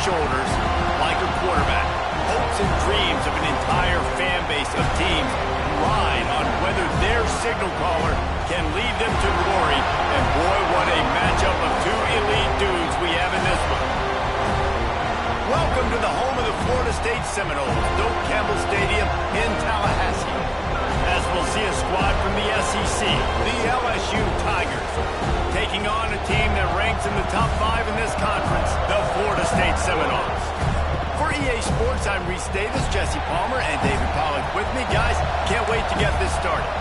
shoulders like a quarterback. Hopes and dreams of an entire fan base of teams ride on whether their signal caller can lead them to glory. And boy, what a matchup of two elite dudes we have in this one. Welcome to the home of the Florida State Seminoles, Doak Campbell Stadium in Tallahassee. As we'll see a squad from the SEC, the LSU Tigers, taking on a team that ranks in the top 5 in this conference, the Florida State Seminoles. For EA Sports, I'm Reese Davis, Jesse Palmer, and David Pollack with me. Guys, can't wait to get this started.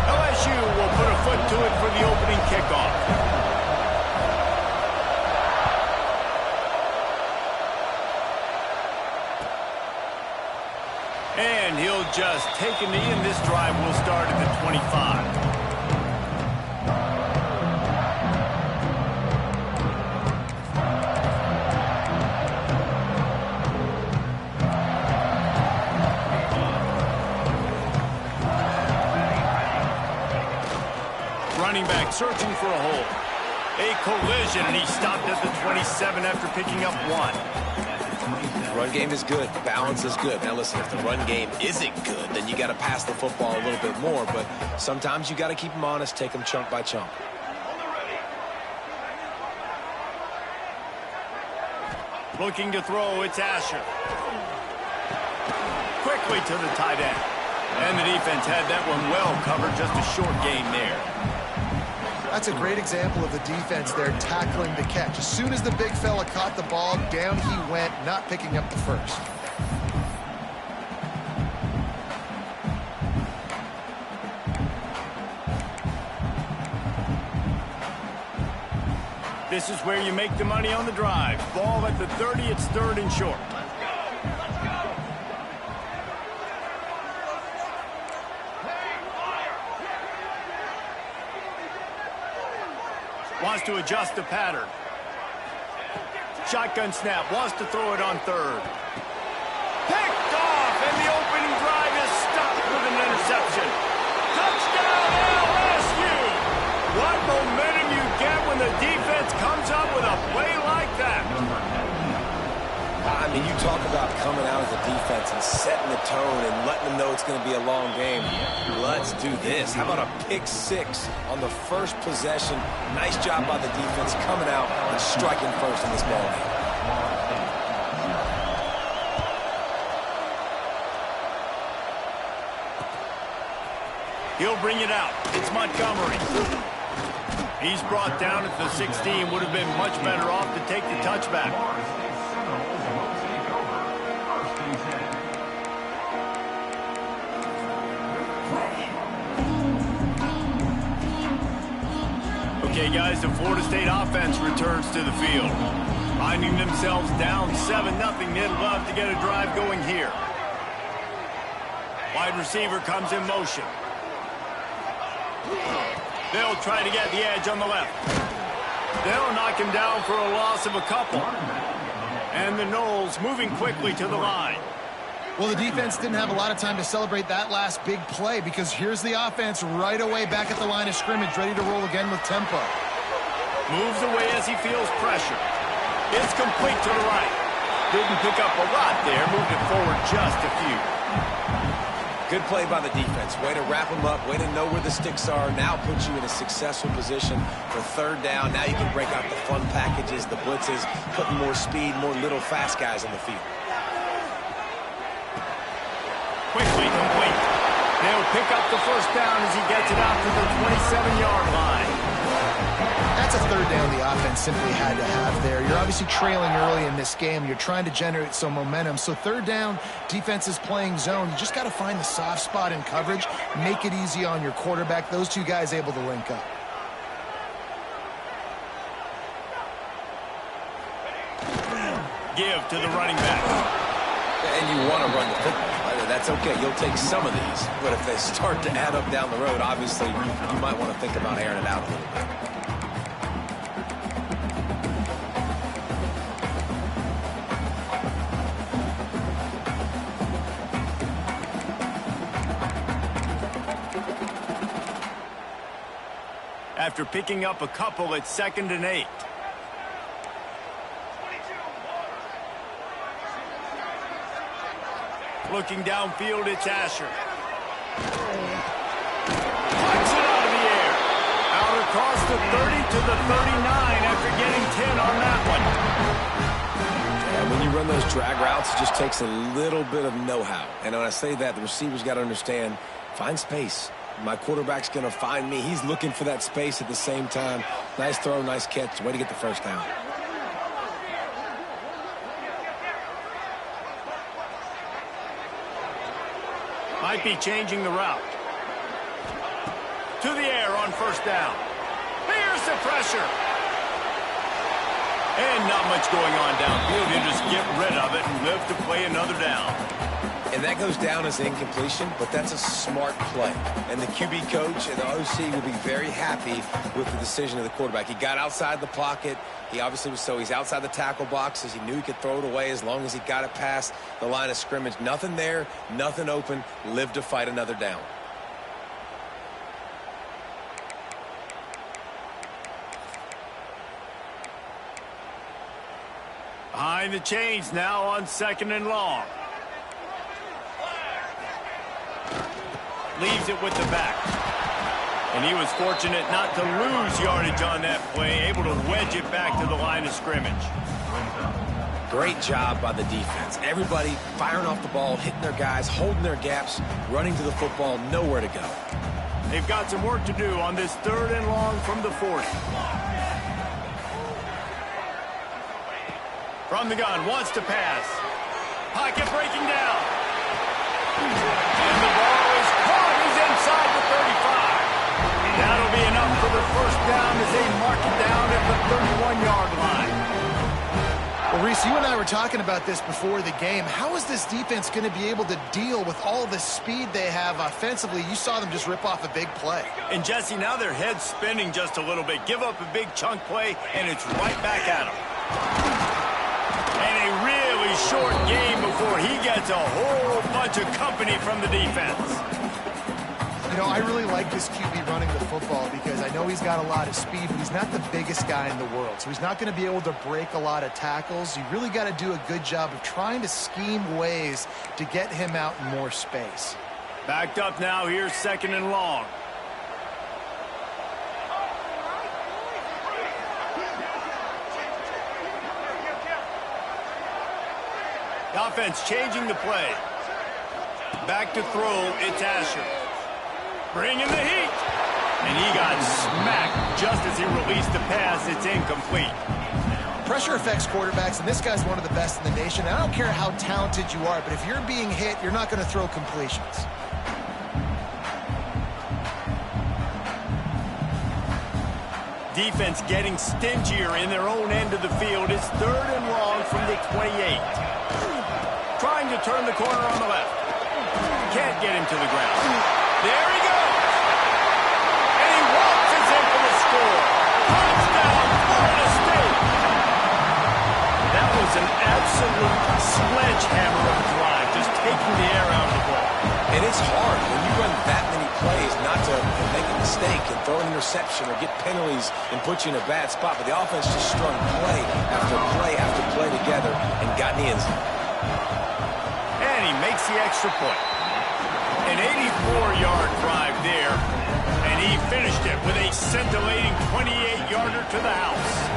LSU will put a foot to it for the opening kickoff. And he'll just take a knee, and this drive will start at the 25. Running back searching for a hole. A collision, and he stopped at the 27 after picking up 1. Run game is good. Balance is good. Now listen, if the run game isn't good, then you got to pass the football a little bit more. But sometimes you got to keep them honest, take them chunk by chunk. Looking to throw, it's Asher. Quickly to the tight end. And the defense had that one well covered, just a short gain there. That's a great example of the defense there tackling the catch. As soon as the big fella caught the ball, down he went, not picking up the first. This is where you make the money on the drive. Ball at the 30, it's 3rd and short. Wants to adjust the pattern. Shotgun snap. Wants to throw it on 3rd. Picked off, and the opening drive is stopped with an interception. Touchdown, LSU! What momentum you get when the defense comes up with a play like that. I mean, you talk about coming out as a defense and setting the tone and letting them know it's going to be a long game. Let's do this. How about a pick 6 on the first possession? Nice job by the defense coming out and striking first in this ball game. He'll bring it out. It's Montgomery. He's brought down at the 16. Would have been much better off to take the touchback. Okay, guys, the Florida State offense returns to the field. Finding themselves down 7-0, they'd love to get a drive going here. Wide receiver comes in motion. They'll try to get the edge on the left. They'll knock him down for a loss of a couple. And the Noles moving quickly to the line. Well, the defense didn't have a lot of time to celebrate that last big play because here's the offense right away back at the line of scrimmage, ready to roll again with tempo. Moves away as he feels pressure. It's complete to the right. Didn't pick up a lot there, moved it forward just a few. Good play by the defense. Way to wrap them up, way to know where the sticks are. Now put you in a successful position for 3rd down. Now you can break out the fun packages, the blitzes, putting more speed, more little fast guys on the field. Quickly complete. They'll pick up the first down as he gets it out to the 27-yard line. That's a 3rd down the offense simply had to have there. You're obviously trailing early in this game. You're trying to generate some momentum. So 3rd down, defense is playing zone. You just got to find the soft spot in coverage, make it easy on your quarterback. Those two guys able to link up. Give to the running back. And you want to run the football. That's okay. You'll take some of these. But if they start to add up down the road, obviously, you might want to think about airing it out a little bit. After picking up a couple, it's 2nd and 8. Looking downfield, it's Asher. Flips it out of the air. Out across the 30 to the 39 after getting 10 on that one. And when you run those drag routes, it just takes a little bit of know-how. And when I say that, the receiver's got to understand, find space. My quarterback's going to find me. He's looking for that space at the same time. Nice throw, nice catch. Way to get the first down. Might be changing the route. To the air on first down. Here's the pressure. And not much going on downfield. You just get rid of it and live to play another down. And that goes down as incompletion, but that's a smart play. And the QB coach and the OC will be very happy with the decision of the quarterback. He got outside the pocket. He obviously was he's outside the tackle boxes. He knew he could throw it away as long as he got it past the line of scrimmage. Nothing there, nothing open. Live to fight another down. Behind the chains now on 2nd and long. Leaves it with the back. And he was fortunate not to lose yardage on that play, able to wedge it back to the line of scrimmage. Great job by the defense. Everybody firing off the ball, hitting their guys, holding their gaps, running to the football, nowhere to go. They've got some work to do on this 3rd and long from the 40. From the gun, wants to pass. Pocket breaking down. And the ball is caught. He's inside the 35. That'll be enough for the first down as they mark it down at the 31-yard line. Well, Reese, you and I were talking about this before the game. How is this defense going to be able to deal with all the speed they have offensively? You saw them just rip off a big play. And, Jesse, now their head's spinning just a little bit. Give up a big chunk play, and it's right back at them. And a really short game before he gets a whole bunch of company from the defense. You know, I really like this QB running the football because I know he's got a lot of speed, but he's not the biggest guy in the world. So he's not going to be able to break a lot of tackles. You really got to do a good job of trying to scheme ways to get him out in more space. Backed up now, here's 2nd and long. The offense changing the play. Back to throw, it's Asher. Bringing the heat. And he got smacked just as he released the pass. It's incomplete. Pressure affects quarterbacks, and this guy's one of the best in the nation. I don't care how talented you are, but if you're being hit, you're not going to throw completions. Defense getting stingier in their own end of the field. It's 3rd and long from the 28. Trying to turn the corner on the left. Can't get him to the ground. There he goes. And he waltzes in for the score. Touchdown, Florida State. That was an absolute sledgehammer of a drive, just taking the air out of the ball. And it's hard when you run that many plays not to make a mistake and throw an interception or get penalties and put you in a bad spot. But the offense just strung play after play after play together and got in the end zone. And he makes the extra point. An 84-yard drive there, and he finished it with a scintillating 28-yarder to the house.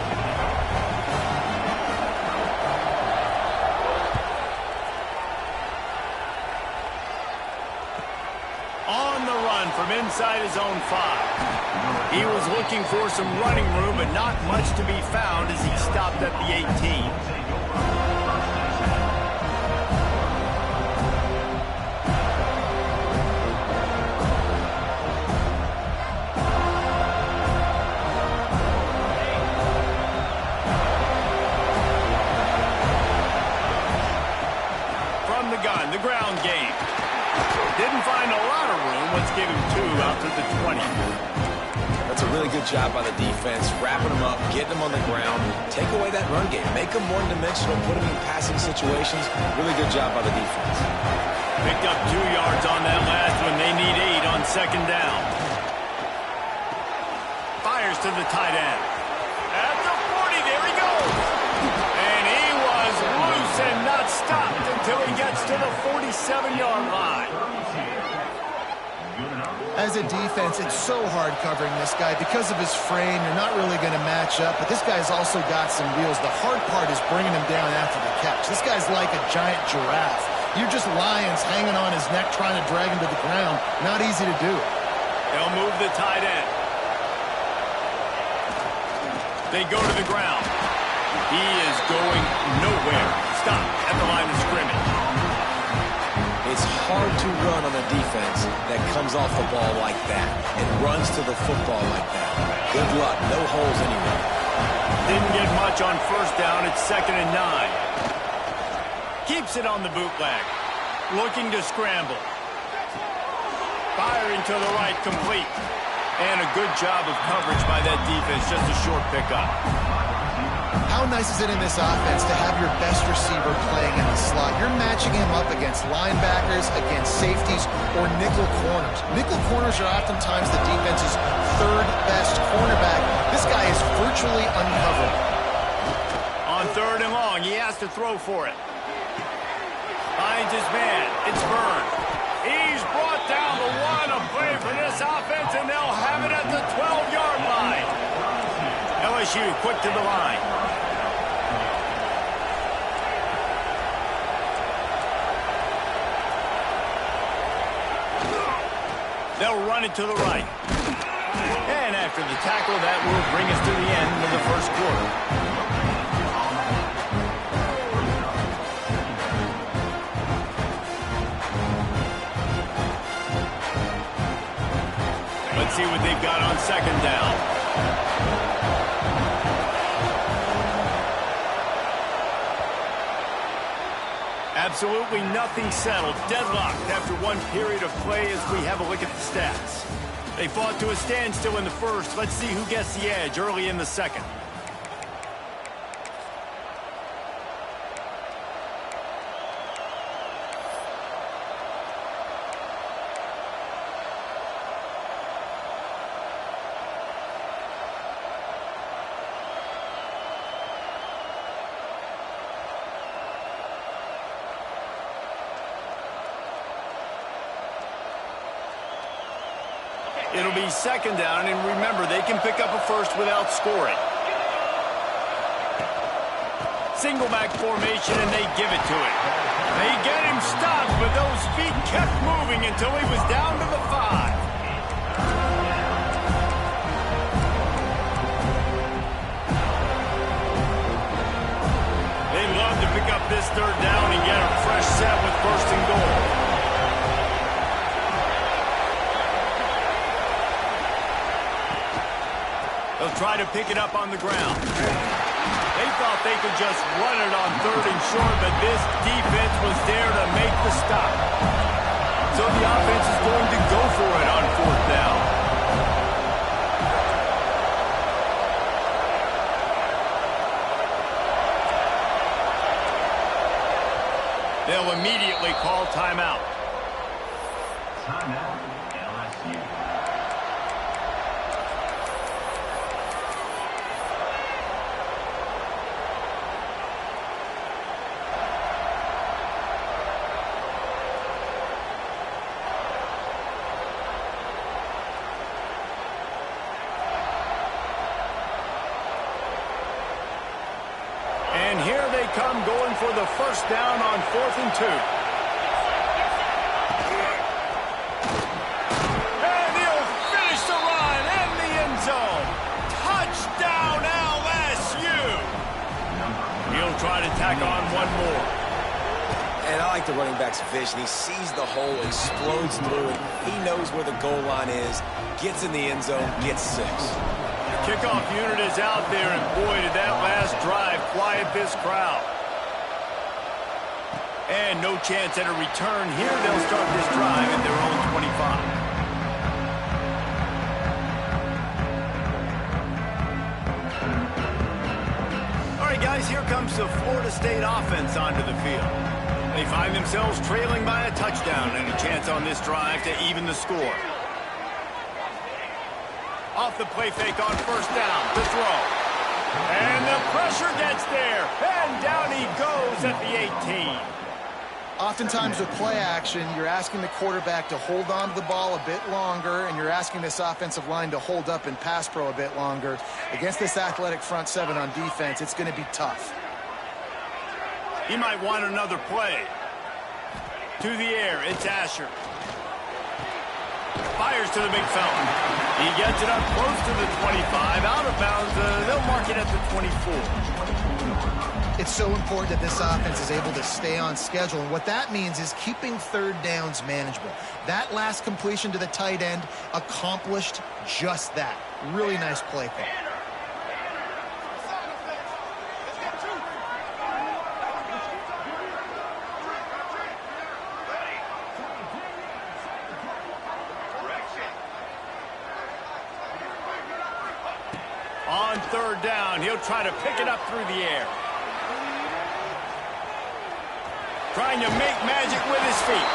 On the run from inside his own 5. He was looking for some running room, but not much to be found as he stopped at the 18. The ground game. Didn't find a lot of room. Let's give him 2 out to the 20. That's a really good job by the defense, wrapping them up, getting them on the ground. Take away that run game. Make them one-dimensional, put them in passing situations. Really good job by the defense. Picked up 2 yards on that last one. They need 8 on 2nd down. Fires to the tight end. At the 40, there he goes. And he was loose and not stopped until he gets to the 47 As a defense, it's so hard covering this guy. Because of his frame, you're not really going to match up, but this guy's also got some wheels. The hard part is bringing him down after the catch. This guy's like a giant giraffe. You're just lions hanging on his neck trying to drag him to the ground. Not easy to do. They'll move the tight end. They go to the ground. He is going nowhere. Stop at the line of scrimmage. It's hard to run on a defense that comes off the ball like that and runs to the football like that. Good luck. No holes anywhere. Didn't get much on first down. It's 2nd and 9. Keeps it on the bootleg. Looking to scramble. Firing to the right, complete. And a good job of coverage by that defense. Just a short pickup. How nice is it in this offense to have your best receiver playing in the slot? You're matching him up against linebackers, against safeties, or nickel corners. Nickel corners are oftentimes the defense's third best cornerback. This guy is virtually uncoverable. On 3rd and long, he has to throw for it. Finds his man. It's Byrne. He's brought down the one. A play for this offense, and they'll have it at the 12-yard line. LSU quick to the line. They'll run it to the right. And after the tackle, that will bring us to the end of the first quarter. Let's see what they've got on 2nd down. Absolutely nothing settled. Deadlocked after one period of play as we have a look at the stats. They fought to a standstill in the first. Let's see who gets the edge early in the second. It'll be 2nd down, and remember, they can pick up a first without scoring. Single back formation, and they give it to him. They get him stopped, but those feet kept moving until he was down to the 5. They'd love to pick up this 3rd down and get a fresh set with 1st and goal. They'll try to pick it up on the ground. They thought they could just run it on 3rd and short, but this defense was there to make the stop. So the offense is going to go for it on 4th down. They'll immediately call timeout. Timeout, LSU. And here they come going for the 1st down on 4th and 2. And he'll finish the run in the end zone. Touchdown LSU. He'll try to tack on one more. And I like the running back's vision. He sees the hole, explodes through it. He knows where the goal line is, gets in the end zone, gets 6. Kickoff unit is out there, and boy, did that last drive quiet this crowd. And no chance at a return here. They'll start this drive at their own 25. All right, guys, here comes the Florida State offense onto the field. They find themselves trailing by a touchdown and a chance on this drive to even the score. Off the play fake on 1st down to throw. And the pressure gets there. And down he goes at the 18. Oftentimes with play action, you're asking the quarterback to hold on to the ball a bit longer, and you're asking this offensive line to hold up in pass pro a bit longer. Against this athletic front seven on defense, it's going to be tough. He might want another play. To the air, it's Asher. Fires to the big fountain. He gets it up close to the 25. Out of bounds, they'll mark it at the 24. It's so important that this offense is able to stay on schedule, and what that means is keeping third downs manageable. That last completion to the tight end accomplished just that. Really nice play call. On third down, he'll try to pick it up through the air. Trying to make magic with his feet.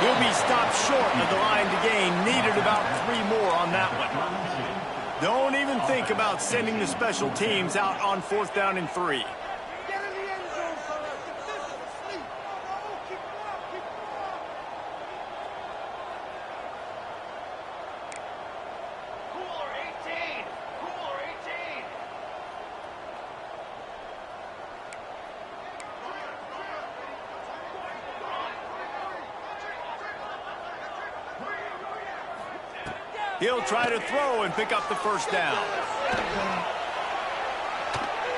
He'll be stopped short of the line to gain. Needed about 3 more on that one. Don't even think about sending the special teams out on 4th down and 3. He'll try to throw and pick up the first down.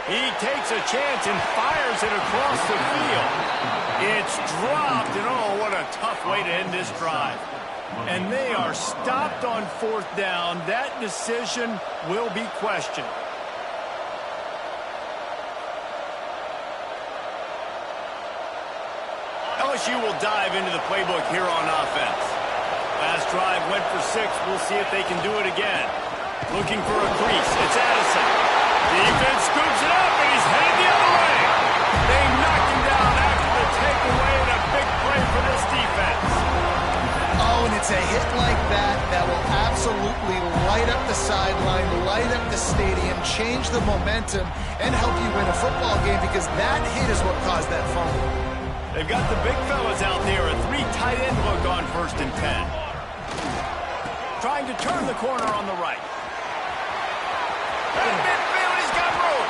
He takes a chance and fires it across the field. It's dropped, and oh, what a tough way to end this drive. And they are stopped on 4th down. That decision will be questioned. LSU will dive into the playbook here on offense. Last drive went for 6. We'll see if they can do it again. Looking for a crease. It's Addison. Defense scoops it up, and he's headed the other way. They knocked him down after the takeaway, and a big play for this defense. Oh, and it's a hit like that that will absolutely light up the sideline, light up the stadium, change the momentum, and help you win a football game, because that hit is what caused that fumble. They've got the big fellas out there, a 3 tight end look on 1st and 10. Trying to turn the corner on the right. In midfield, he's got room.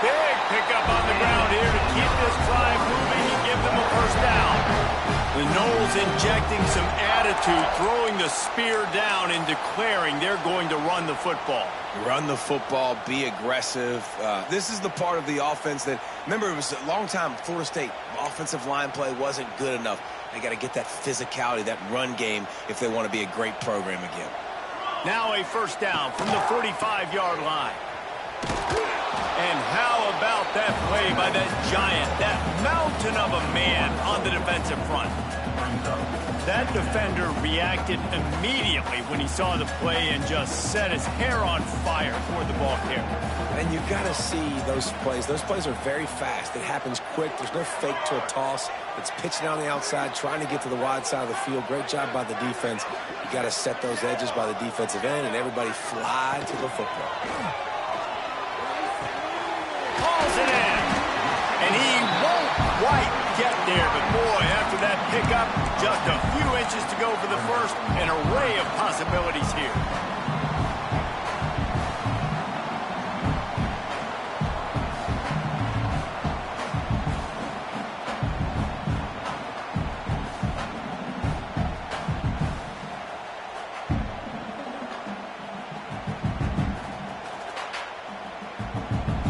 Big pickup on the ground here to keep this drive moving and give them a first down. The Noles injecting some attitude, throwing the spear down and declaring they're going to run the football. Run the football, be aggressive. This is the part of the offense that, remember, it was a long time Florida State offensive line play wasn't good enough. They got to get that physicality, that run game, if they want to be a great program again. Now a first down from the 45-yard line. And how about that play by that giant, that mountain of a man on the defensive front? That defender reacted immediately when he saw the play and just set his hair on fire toward the ball carrier. And you got to see those plays. Those plays are very fast. It happens quick. There's no fake to a toss. It's pitching on the outside, trying to get to the wide side of the field. Great job by the defense. You got to set those edges by the defensive end, and everybody fly to the football. Calls it in. And he won't quite get there, but boy, after that pickup, just a few inches to go for the first. An array of possibilities here.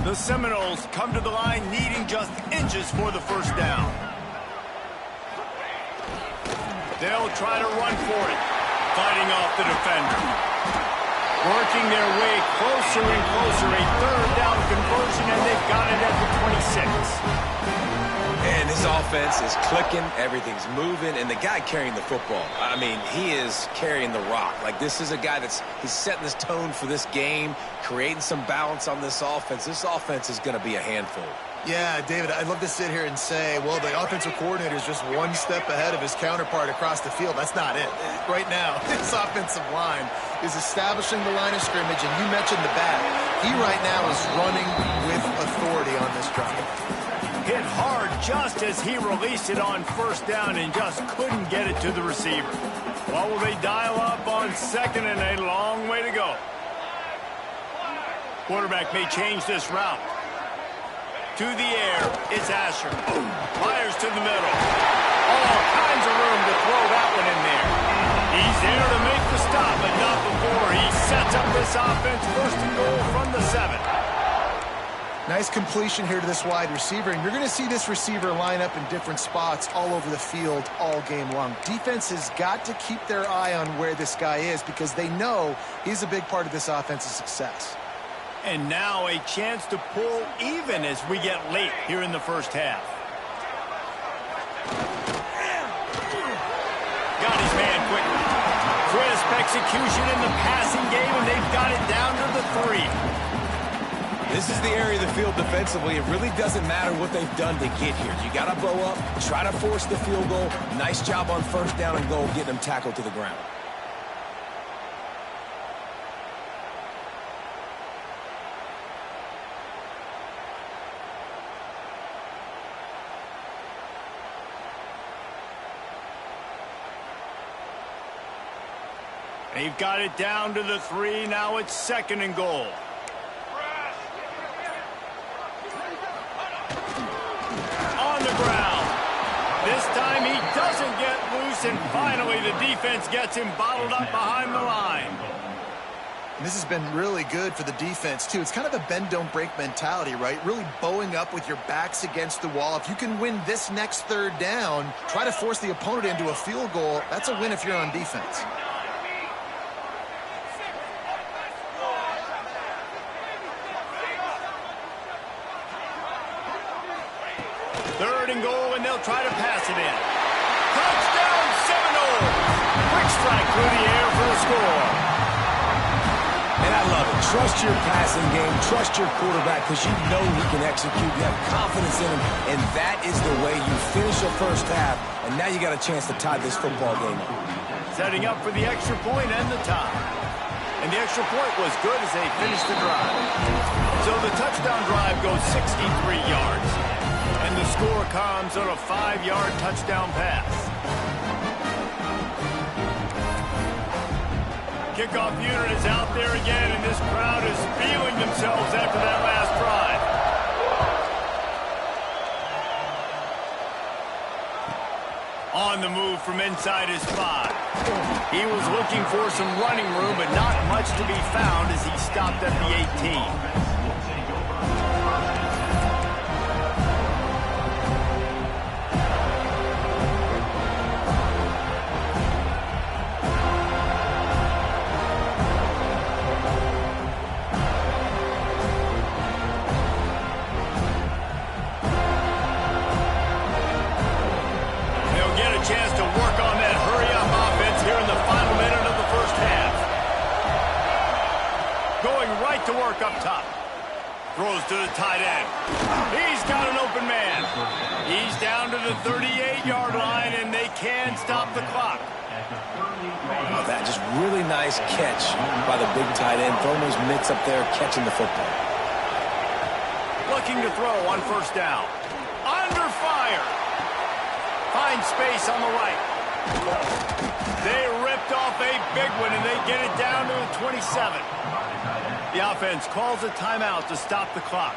The Seminoles come to the line needing just inches for the first down. They'll try to run for it, fighting off the defender. Working their way closer and closer, a 3rd down conversion, and they've got it at the 26. And his offense is clicking, everything's moving, and the guy carrying the football, I mean, he is carrying the rock. Like, this is a guy he's setting this tone for this game, creating some balance on this offense. This offense is going to be a handful. Yeah, David, I'd love to sit here and say, well, the offensive coordinator is just one step ahead of his counterpart across the field. That's not it. Right now, this offensive line is establishing the line of scrimmage, and you mentioned the back. He right now is running with authority on this drive. Hit hard just as he released it on first down and just couldn't get it to the receiver. What will they dial up on second and a long way to go? Quarterback may change this route. To the air, it's Asher. Fires to the middle. All kinds of room to throw that one in there. He's there to make the stop, but not before he sets up this offense. First and goal from the 7. Nice completion here to this wide receiver, and you're going to see this receiver line up in different spots all over the field all game long. Defense has got to keep their eye on where this guy is because they know he's a big part of this offense's success. And now a chance to pull even as we get late here in the first half. Got his man quickly. Crisp execution in the passing game, and they've got it down to the 3. This is the area of the field defensively. It really doesn't matter what they've done to get here. You got to bow up, try to force the field goal. Nice job on first down and goal, getting them tackled to the ground. They've got it down to the 3. Now it's second and goal. On the ground. This time he doesn't get loose, and finally the defense gets him bottled up behind the line. And this has been really good for the defense, too. It's kind of a bend-don't-break mentality, right? Really bowing up with your backs against the wall. If you can win this next third down, try to force the opponent into a field goal. That's a win if you're on defense. Third and goal, and they'll try to pass it in. Touchdown, Seminoles! Quick strike through the air for the score. And I love it. Trust your passing game. Trust your quarterback because you know he can execute. You have confidence in him, and that is the way you finish the first half, and now you got a chance to tie this football game up. Setting up for the extra point and the tie. And the extra point was good as they finished the drive. So the touchdown drive goes 63 yards. And the score comes on a 5-yard touchdown pass. Kickoff unit is out there again, and this crowd is feeling themselves after that last drive. On the move from inside his 5. He was looking for some running room, but not much to be found as he stopped at the 18. Chance to work on that hurry-up offense here in the final minute of the first half. Going right to work up top. Throws to the tight end. He's got an open man. He's down to the 38-yard line, and they can stop the clock. Oh, that just really nice catch by the big tight end. Throwing those mitts up there, catching the football. Looking to throw on first down. Under fire. Finds space on the right. They ripped off a big one, and they get it down to the 27. The offense calls a timeout to stop the clock.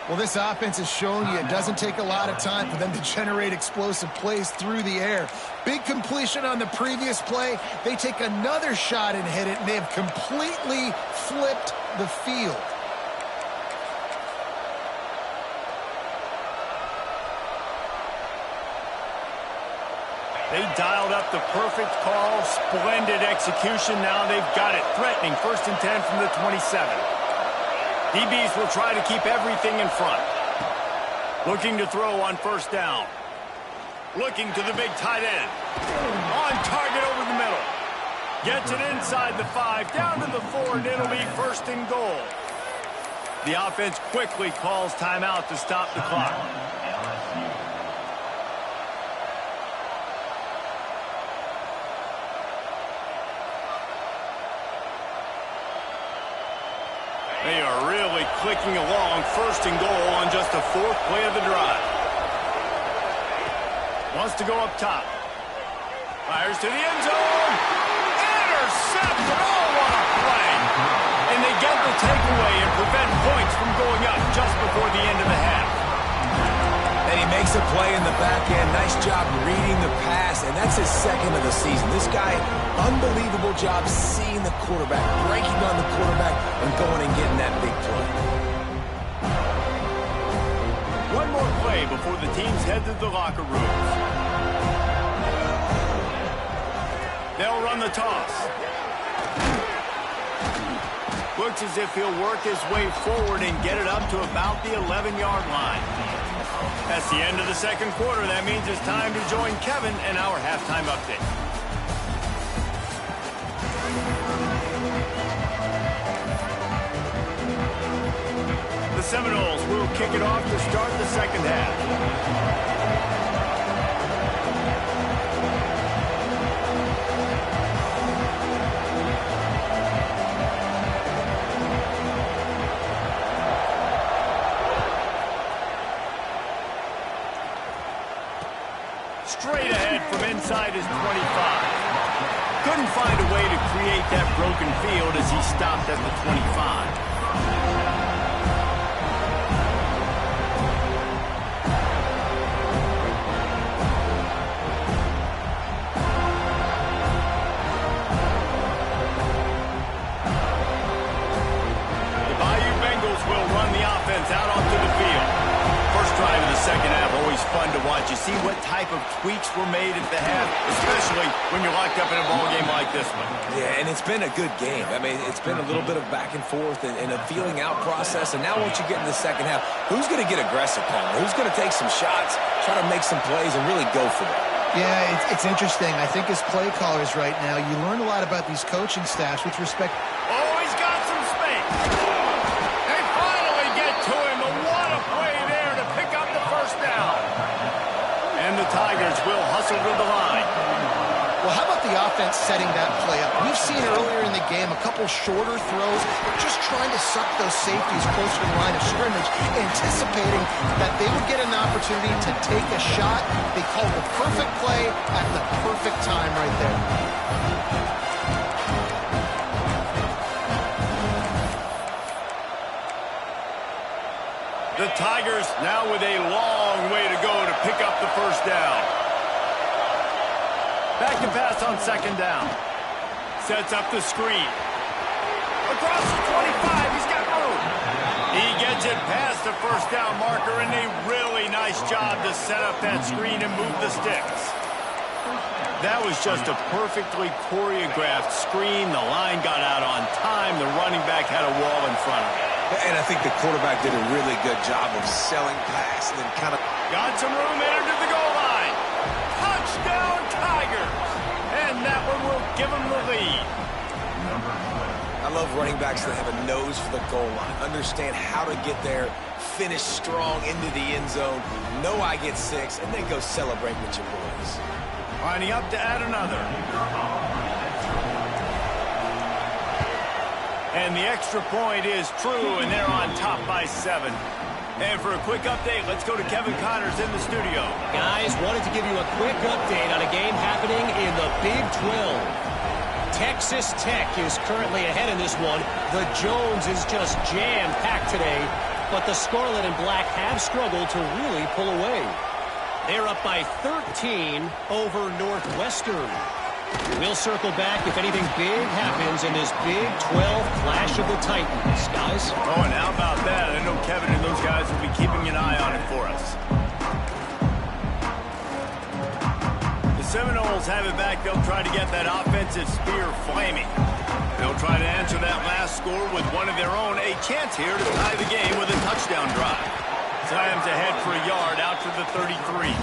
Well, this offense has shown you it doesn't take a lot of time for them to generate explosive plays through the air. Big completion on the previous play. They take another shot and hit it, and they have completely flipped the field. They dialed up the perfect call, splendid execution. Now they've got it. Threatening 1st and 10 from the 27. DBs will try to keep everything in front. Looking to throw on first down. Looking to the big tight end. On target over the middle. Gets it inside the 5, down to the 4, and it'll be 1st and goal. The offense quickly calls timeout to stop the clock. They are really clicking along, 1st and goal on just the 4th play of the drive. Wants to go up top. Fires to the end zone. Intercepted. Oh, what a play. And they get the takeaway and prevent points from going up just before the end of the half. And he makes a play in the back end. Nice job reading the pass, and that's his second of the season. This guy, unbelievable job seeing the quarterback, breaking on the quarterback, and going and getting that big play. One more play before the teams head to the locker rooms. They'll run the toss. Looks as if he'll work his way forward and get it up to about the 11-yard line. That's the end of the second quarter. That means it's time to join Kevin in our halftime update. The Seminoles will kick it off to start the second half. Straight ahead from inside his 25. Couldn't find a way to create that broken field as he stopped at the 25. Will run the offense out onto the field. First drive of the second half, always fun to watch. You see what type of tweaks were made at the half, especially when you're locked up in a ball game like this one. Yeah, and it's been a good game. I mean, it's been a little bit of back and forth and a feeling out process. And now once you get in the second half, who's going to get aggressive, Palmer? Who's going to take some shots, try to make some plays, and really go for it? Yeah, it's interesting. I think as play callers right now, you learn a lot about these coaching staffs with respect. Oh, he's got some space. And the Tigers will hustle to the line. Well, how about the offense setting that play up? We've seen earlier in the game a couple shorter throws, just trying to suck those safeties closer to the line of scrimmage, anticipating that they would get an opportunity to take a shot. They called the perfect play at the perfect time right there. The Tigers now with a long way to go to pick up the first down. Back to pass on second down. Sets up the screen. Across the 25, he's got room. He gets it past the first down marker, and a really nice job to set up that screen and move the sticks. That was just a perfectly choreographed screen. The line got out on time. The running back had a wall in front of him. And I think the quarterback did a really good job of selling past and then kind of... Got some room, entered to the goal line. Touchdown, Tigers. And that one will give them the lead. I love running backs that have a nose for the goal line. Understand how to get there, finish strong into the end zone, know I get 6, and then go celebrate with your boys. Lining up to add another. And the extra point is true, and they're on top by 7. And for a quick update, let's go to Kevin Connors in the studio. Guys, wanted to give you a quick update on a game happening in the Big 12. Texas Tech is currently ahead in this one. The Jones is just jam-packed today, but the Scarlet and Black have struggled to really pull away. They're up by 13 over Northwestern. We'll circle back if anything big happens in this Big 12 Clash of the Titans, guys. Oh, and how about that? I know Kevin and those guys will be keeping an eye on it for us. The Seminoles have it back. They'll try to get that offensive spear flaming. They'll try to answer that last score with one of their own. A chance here to tie the game with a touchdown drive. Slams ahead for a yard out to the 33.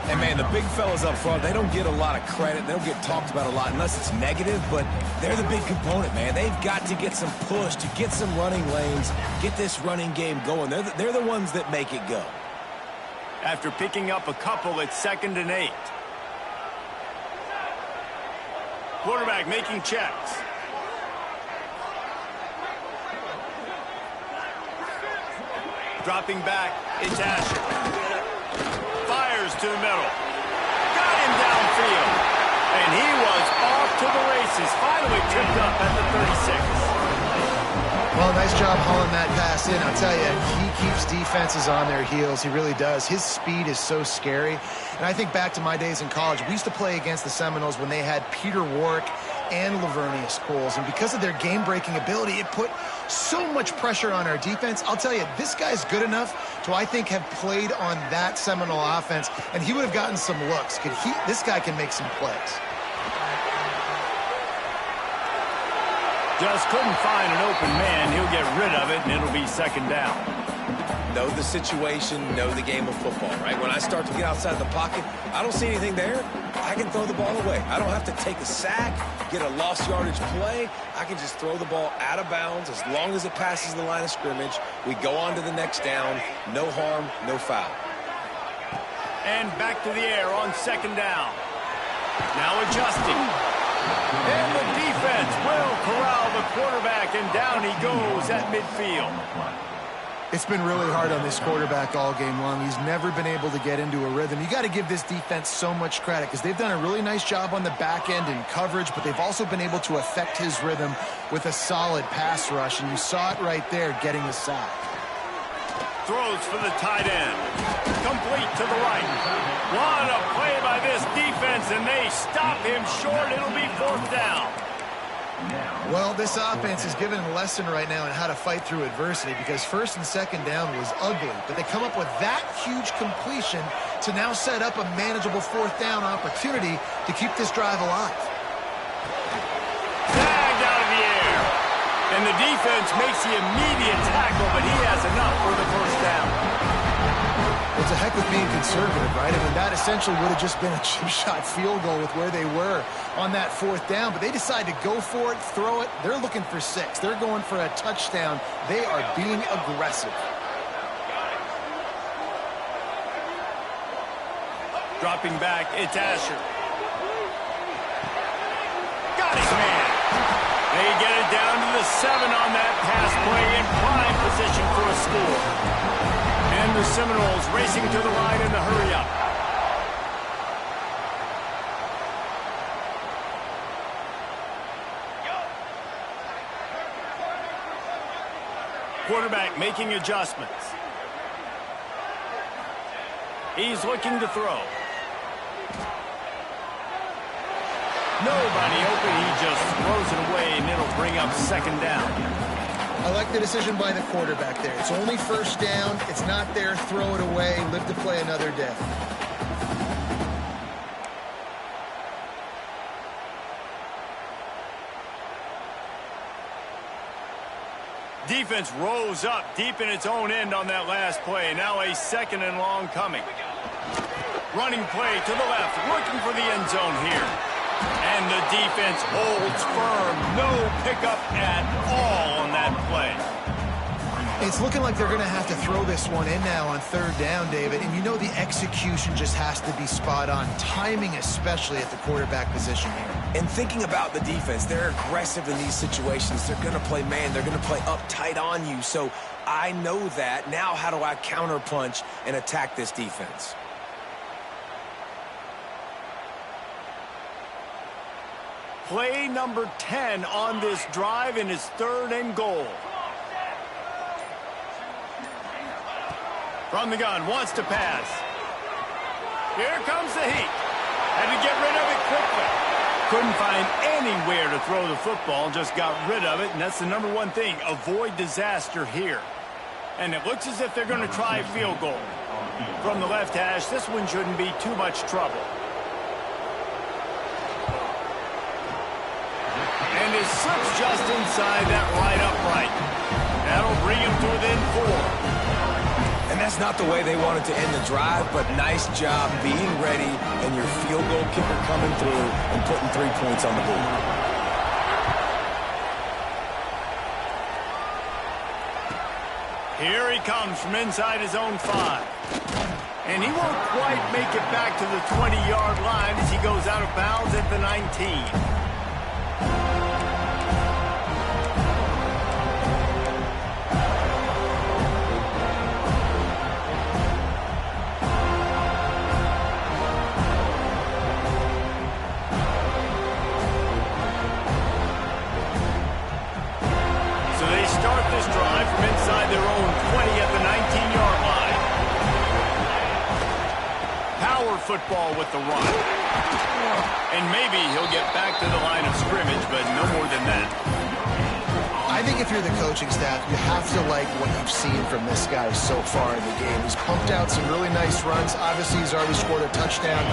And, man, the big fellas up front, they don't get a lot of credit. They don't get talked about a lot unless it's negative, but they're the big component, man. They've got to get some push, to get some running lanes, get this running game going. They're the ones that make it go. After picking up a couple, it's 2nd and 8. Quarterback making checks. Dropping back, it's Asher. Fires fires to the middle. Got him downfield. And he was off to the races. Finally tripped up at the 36. Well, nice job hauling that pass in. I'll tell you, he keeps defenses on their heels. He really does. His speed is so scary. And I think back to my days in college. We used to play against the Seminoles when they had Peter Warrick and Lavernius Coles. And because of their game-breaking ability, it put so much pressure on our defense. I'll tell you, this guy's good enough to, I think, have played on that Seminole offense, and he would have gotten some looks. This guy can make some plays. Just couldn't find an open man. He'll get rid of it, and it'll be second down. Know the situation, know the game of football, right? When I start to get outside the pocket, I don't see anything there. I can throw the ball away. I don't have to take a sack, get a lost yardage play. I can just throw the ball out of bounds as long as it passes the line of scrimmage. We go on to the next down. No harm, no foul. And back to the air on second down. Now adjusting. And the defense will corral the quarterback, and down he goes at midfield. It's been really hard on this quarterback all game long. He's never been able to get into a rhythm. You got to give this defense so much credit because they've done a really nice job on the back end in coverage, but they've also been able to affect his rhythm with a solid pass rush, and you saw it right there getting the sack. Throws for the tight end. Complete to the right. What a play by this defense, and they stop him short. It'll be fourth down. Well, this offense is given a lesson right now on how to fight through adversity because first and second down was ugly, but they come up with that huge completion to now set up a manageable fourth down opportunity to keep this drive alive. Tagged out of the air. And the defense makes the immediate tackle, but he has enough for the first down. It's a heck of being conservative, right? I mean, that essentially would have just been a chip shot field goal with where they were on that fourth down, but they decide to go for it, throw it. They're looking for 6. They're going for a touchdown. They are being aggressive. Dropping back, it's Asher. Got his man. They get it down to the 7 on that pass play in prime position for a score. And the Seminoles racing to the line in the hurry-up. Quarterback making adjustments. He's looking to throw. Nobody open. He just throws it away, and it'll bring up second down. I like the decision by the quarterback there. It's only first down. It's not there. Throw it away. Live to play another day. Defense rose up deep in its own end on that last play. Now a second and long coming. Running play to the left, looking for the end zone here. And the defense holds firm. No pickup at all on that play. It's looking like they're going to have to throw this one in now on third down, David. And you know the execution just has to be spot on. Timing especially at the quarterback position here. And thinking about the defense, they're aggressive in these situations. They're going to play man. They're going to play up tight on you. So I know that. Now how do I counterpunch and attack this defense? Play number 10 on this drive, and it's third and goal. From the gun, wants to pass. Here comes the heat. Had to get rid of it quickly. Couldn't find anywhere to throw the football, just got rid of it, and that's the number one thing. Avoid disaster here. And it looks as if they're going to try a field goal. From the left hash, this one shouldn't be too much trouble. And it slips just inside that right upright. That'll bring him to within 4. And that's not the way they wanted to end the drive, but nice job being ready and your field goal kicker coming through and putting 3 points on the board. Here he comes from inside his own 5. And he won't quite make it back to the 20-yard line as he goes out of bounds at the 19. football with the run. And maybe he'll get back to the line of scrimmage, but no more than that. I think if you're the coaching staff, you have to like what you've seen from this guy so far in the game. He's pumped out some really nice runs. Obviously, he's already scored a touchdown.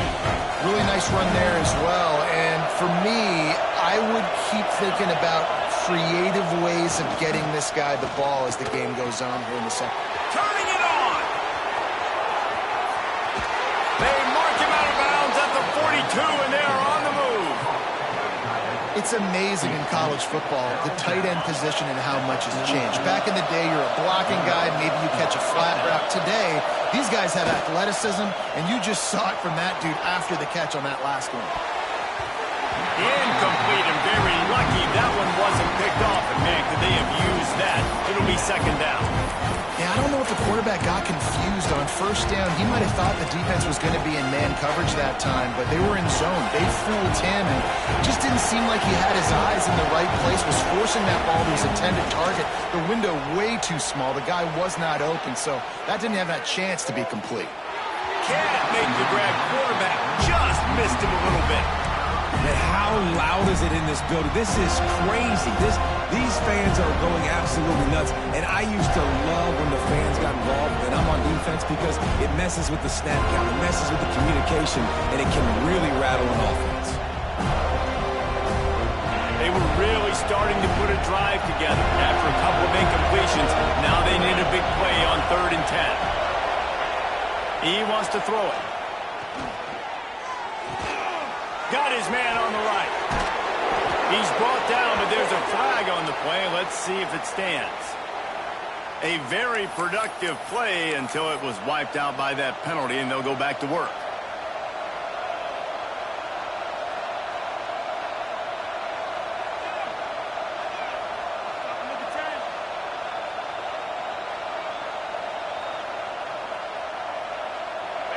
Really nice run there as well. And for me, I would keep thinking about creative ways of getting this guy the ball as the game goes on here in the second. Turning it on! They mark him out of bounds at the 42, and they are on the move. It's amazing in college football, the tight end position and how much has changed. Back in the day, you're a blocking guy, maybe you catch a flat route. Today, these guys have athleticism, and you just saw it from that dude after the catch on that last one. Incomplete, and very lucky that one wasn't picked off. And man, could they have used that? It'll be second down. Yeah, I don't know if the quarterback got confused on first down. He might have thought the defense was going to be in man coverage that time, but they were in zone. They fooled him, and it just didn't seem like he had his eyes in the right place, was forcing that ball to his intended target. The window way too small. The guy was not open, so that didn't have that chance to be complete. Can't make the grab. Quarterback just missed him a little bit. And how loud is it in this building? This is crazy. These fans are going absolutely nuts. And I used to love when the fans got involved and I'm on defense because it messes with the snap count, it messes with the communication, and it can really rattle an offense. They were really starting to put a drive together. After a couple of incompletions, now they need a big play on 3rd and 10. He wants to throw it. Got his man on the right. He's brought down, but there's a flag on the play. Let's see if it stands. A very productive play until it was wiped out by that penalty, and they'll go back to work.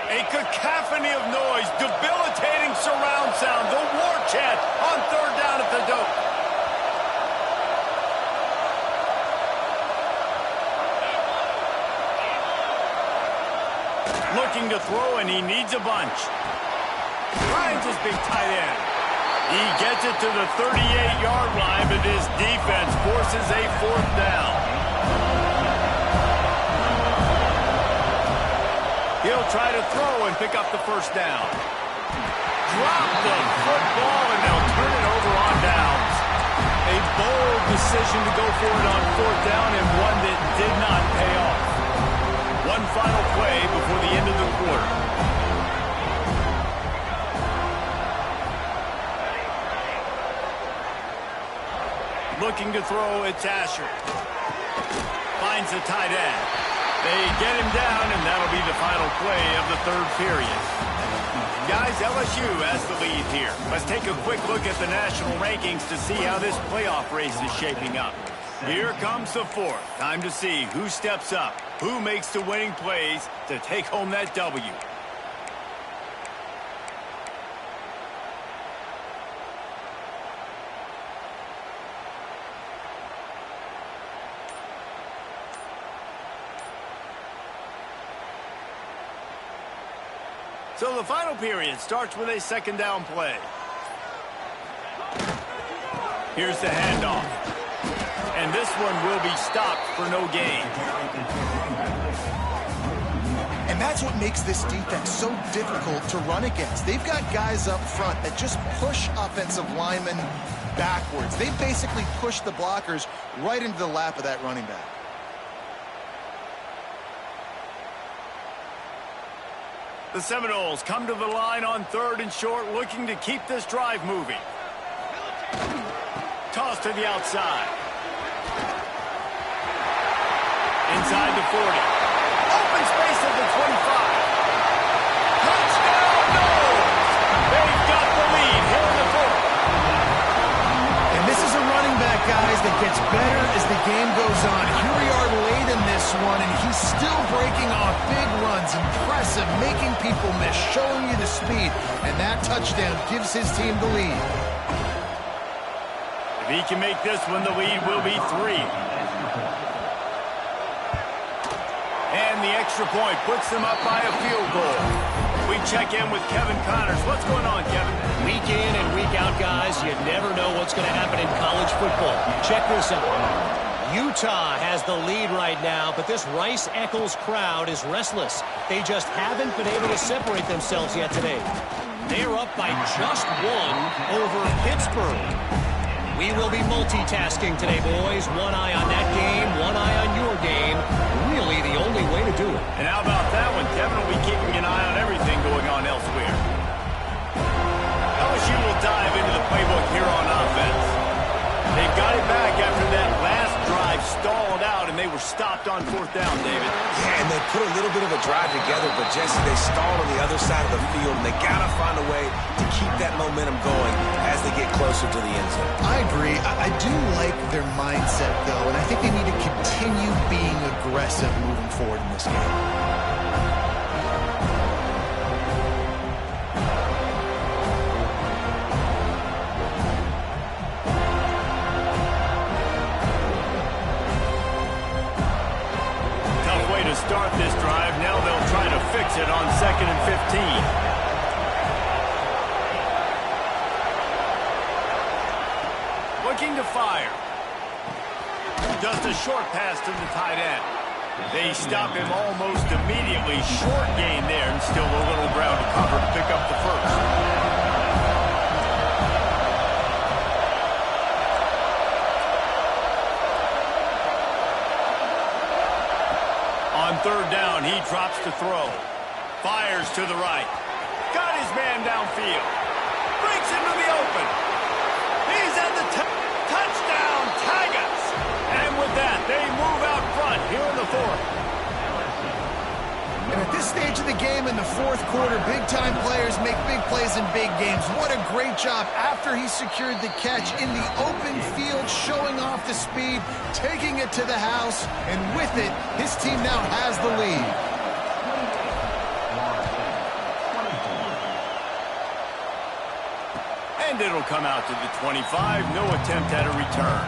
A cacophony of noise, debilitating surround sound, the war chant on 3rd down at the dope. Looking to throw, and he needs a bunch. Finds his big tight end. He gets it to the 38-yard line, but his defense forces a 4th down. He'll try to throw and pick up the 1st down. Drop the football, and they'll turn it over on downs. A bold decision to go for it on 4th down, and one that did not pay off. One final play before the end of the quarter. Looking to throw, it's Asher. Finds the tight end. They get him down, and that'll be the final play of the 3rd period. Guys, LSU has the lead here. Let's take a quick look at the national rankings to see how this playoff race is shaping up. Here comes the 4th. Time to see who steps up, who makes the winning plays to take home that W. So the final period starts with a 2nd down play. Here's the handoff. And this one will be stopped for no gain. And that's what makes this defense so difficult to run against. They've got guys up front that just push offensive linemen backwards. They basically push the blockers right into the lap of that running back. The Seminoles come to the line on 3rd and short, looking to keep this drive moving. Toss to the outside. Inside the 40. Open space at the 25. Touchdown, no! They've got the lead here in the 4th. And this is a running back, guys, that gets better as the game goes on. Here we are late in this one, and he's still breaking off big runs. Impressive, making people miss, showing you the speed. And that touchdown gives his team the lead. If he can make this one, the lead will be 3. And the extra point puts them up by a field goal. We check in with Kevin Connors. What's going on, Kevin? Week in and week out, guys, you never know what's going to happen in college football. Check this out. Utah has the lead right now, but this Rice-Eccles crowd is restless. They just haven't been able to separate themselves yet today. They're up by just one over Pittsburgh. We will be multitasking today, boys. One eye on that game, one eye on your game. Really the only way to do it. And how about that one? Kevin will be keeping an eye on everything going on elsewhere. LSU will dive into the playbook here on offense. They got it back after that last drive stalled out, and they were stopped on 4th down, David. Yeah, and they put a little bit of a drive together, but Jesse, they stalled on the other side of the field, and they got to find a way to keep that momentum going as they get closer to the end zone. I agree. I do like their mindset, though, and I think they need to continue being aggressive moving forward in this game. Start this drive. Now they'll try to fix it on 2nd and 15. Looking to fire. Just a short pass to the tight end. They stop him almost immediately. Short gain there, and still a little ground to cover to pick up the first. On 3rd down, he drops to throw. Fires to the right. Got his man downfield. Breaks into the open. He's at the touchdown, Tigers. And with that, they move out front here in the 4th. And at this stage of the game in the 4th quarter, big-time players make big plays in big games. What a great job after he secured the catch in the open field, showing off the speed, taking it to the house, and with it, his team now has the lead. And it'll come out to the 25. No attempt at a return.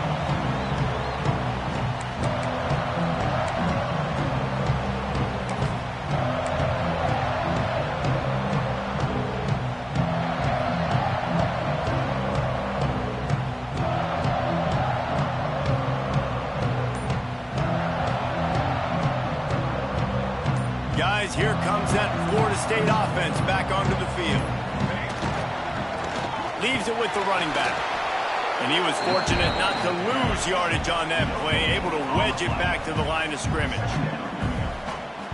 Guys, here comes that Florida State offense back onto the field. Leaves it with the running back. And he was fortunate not to lose yardage on that play, able to wedge it back to the line of scrimmage.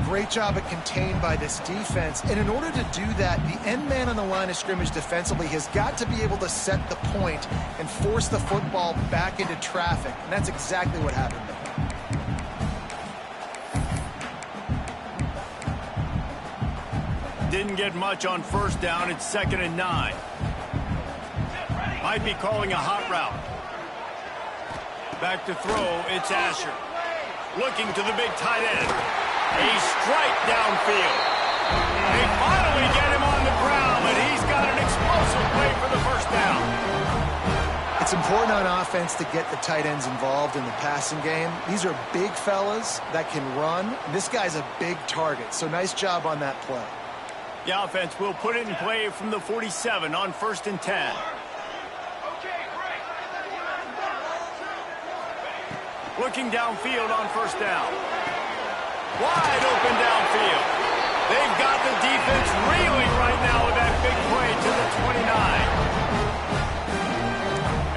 Great job at contained by this defense. And in order to do that, the end man on the line of scrimmage defensively has got to be able to set the point and force the football back into traffic. And that's exactly what happened there. Didn't get much on 1st down. It's 2nd and 9. Might be calling a hot route. Back to throw. It's Asher. Looking to the big tight end. A strike downfield. They finally get him on the ground, and he's got an explosive play for the 1st down. It's important on offense to get the tight ends involved in the passing game. These are big fellas that can run. This guy's a big target, so nice job on that play. The offense will put it in play from the 47 on 1st and 10. Looking downfield on 1st down. Wide open downfield. They've got the defense reeling right now with that big play to the 29.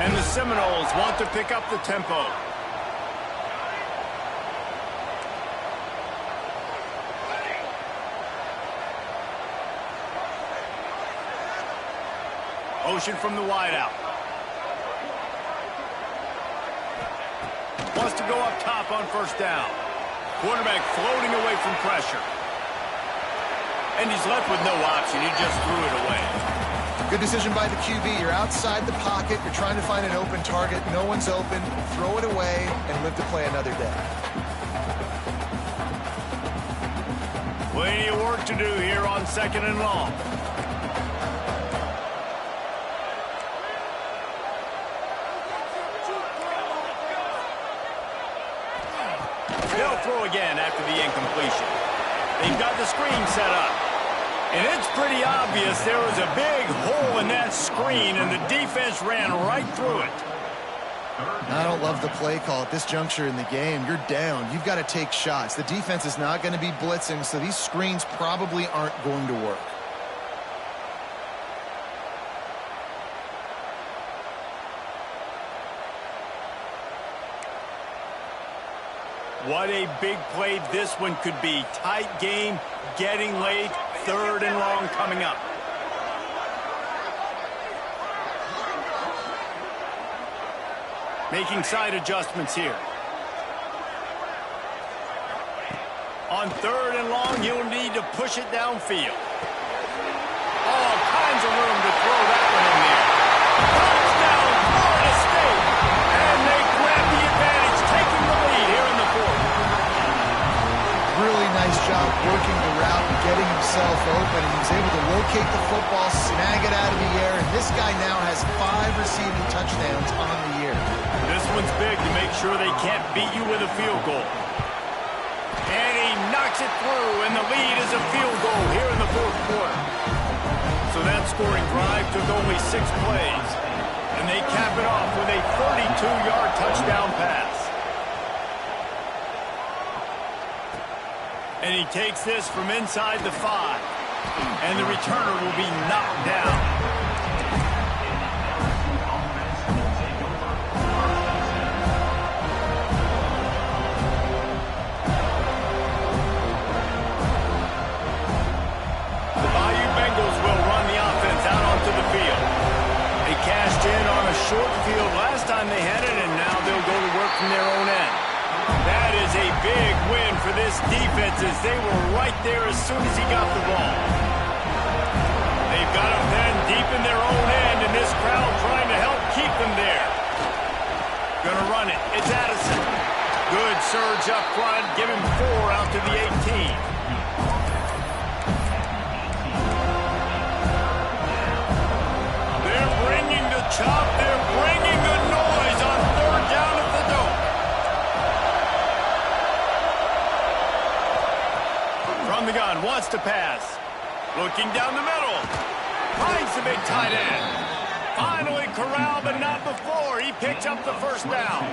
And the Seminoles want to pick up the tempo. Motion from the wideout. Wants to go up top on 1st down. Quarterback floating away from pressure. And he's left with no option. He just threw it away. Good decision by the QB. You're outside the pocket. You're trying to find an open target. No one's open. Throw it away and live to play another day. Plenty of work to do here on 2nd and long. They'll throw again after the incompletion. They've got the screen set up. And it's pretty obvious there was a big hole in that screen, and the defense ran right through it. I don't love the play call at this juncture in the game. You're down. You've got to take shots. The defense is not going to be blitzing, so these screens probably aren't going to work. What a big play this one could be. Tight game, getting late, 3rd and long coming up. Making side adjustments here. On 3rd and long, he'll need to push it downfield. All kinds of room to throw that one in there. Touchdown, Florida State! And they grab the advantage, taking the lead here in the 4th. Really nice job working the route and getting himself open. And he was able to locate the football, snag it out of the air, and this guy now has 5 receiving touchdowns on the year. This one's big to make sure they can't beat you with a field goal. And he knocks it through, and the lead is a field goal here in the 4th quarter. So that scoring drive took only 6 plays. And they cap it off with a 32-yard touchdown pass. And he takes this from inside the 5. And the returner will be knocked down. Cashed in on a short field last time they had it, and now they'll go to work from their own end. That is a big win for this defense, as they were right there as soon as he got the ball. They've got him then deep in their own end, and this crowd trying to help keep them there. Gonna run it. It's Addison. Good surge up front. Give him 4 out to the 18. Chop, they're bringing the noise on 3rd down at the Dome. From the gun, wants to pass. Looking down the middle. Finds the big tight end. Finally corralled, but not before. He picks up the 1st down.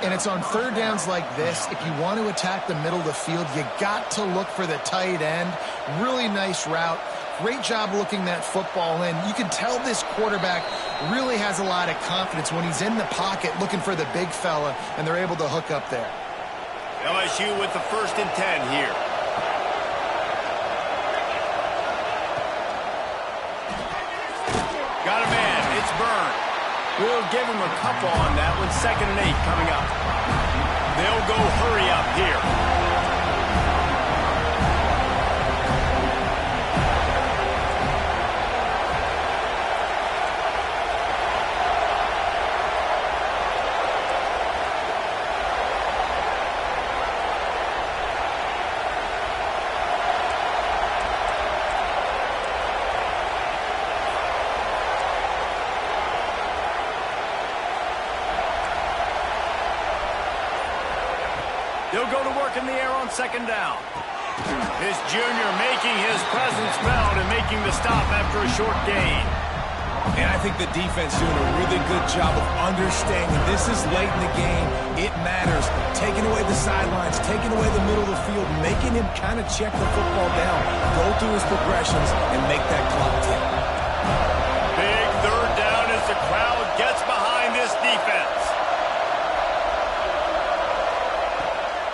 And it's on 3rd downs like this. If you want to attack the middle of the field, you got to look for the tight end. Really nice route. Great job looking that football in. You can tell this quarterback really has a lot of confidence when he's in the pocket looking for the big fella, and they're able to hook up there. LSU with the 1st and 10 here. Got a man. It's Byrne. We'll give him a couple on that one. 2nd and 8 coming up. They'll go hurry up here. He'll go to work in the air on 2nd down. This junior making his presence felt and making the stop after a short gain. And I think the defense doing a really good job of understanding this is late in the game. It matters. Taking away the sidelines, taking away the middle of the field, making him kind of check the football down, go through his progressions, and make that clock tick. Big 3rd down as the crowd gets behind this defense.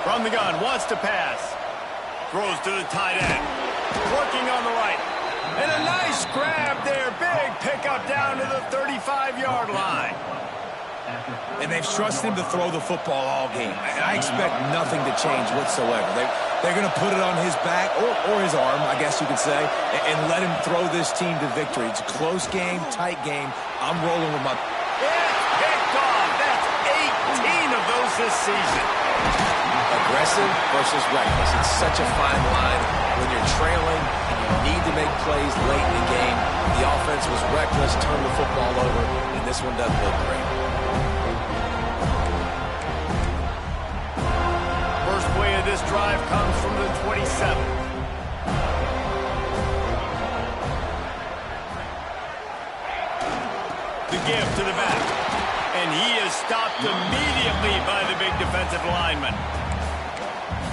From the gun, wants to pass. Throws to the tight end. Working on the right. And a nice grab there. Big pickup down to the 35-yard line. And they've trusted him to throw the football all game. I expect nothing to change whatsoever. They're going to put it on his back, or his arm, I guess you could say, and let him throw this team to victory. It's a close game, tight game. I'm rolling with my... It's picked off. That's 18 of those this season. Aggressive versus reckless. It's such a fine line when you're trailing and you need to make plays late in the game. The offense was reckless, turned the football over, and this one doesn't look great. First play of this drive comes from the 27. give to the back. And he is stopped immediately by the big defensive lineman.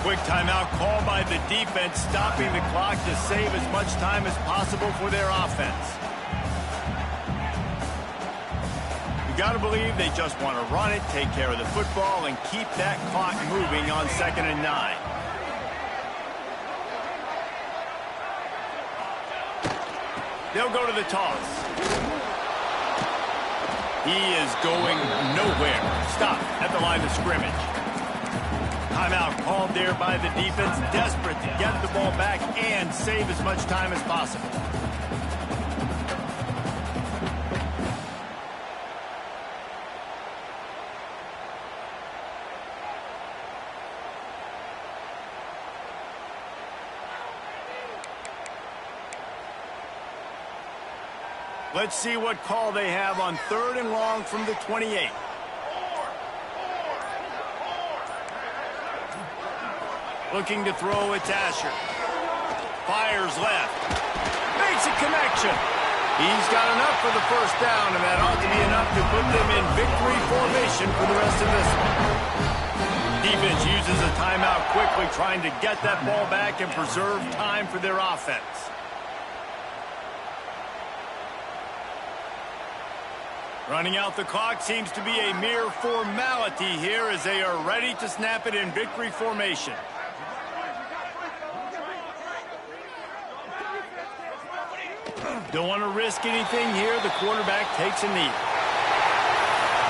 Quick timeout called by the defense, stopping the clock to save as much time as possible for their offense. You got to believe they just want to run it, take care of the football, and keep that clock moving on 2nd and 9. They'll go to the toss. He is going nowhere. Stop at the line of scrimmage. Timeout called there by the defense, desperate to get the ball back and save as much time as possible. Let's see what call they have on 3rd and long from the 28. Looking to throw, it's Asher. Fires left. Makes a connection. He's got enough for the first down, and that ought to be enough to put them in victory formation for the rest of this one. Defense uses a timeout quickly, trying to get that ball back and preserve time for their offense. Running out the clock seems to be a mere formality here as they are ready to snap it in victory formation. Don't want to risk anything here. The quarterback takes a knee.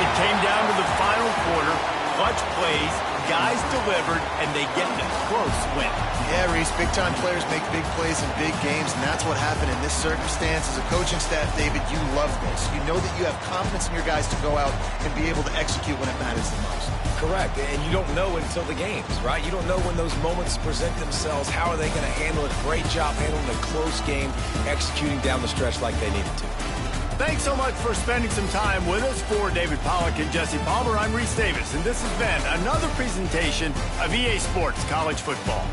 It came down to the final quarter. Clutch plays, guys delivered, and they get a close win. Yeah, Reese, big-time players make big plays in big games, and that's what happened in this circumstance. As a coaching staff, David, you love this. You know that you have confidence in your guys to go out and be able to execute when it matters the most. Correct, and you don't know until the games, right? You don't know when those moments present themselves. How are they going to handle it? Great job handling a close game, executing down the stretch like they needed to. Thanks so much for spending some time with us. For David Pollack and Jesse Palmer, I'm Reese Davis, and this has been another presentation of EA Sports College Football.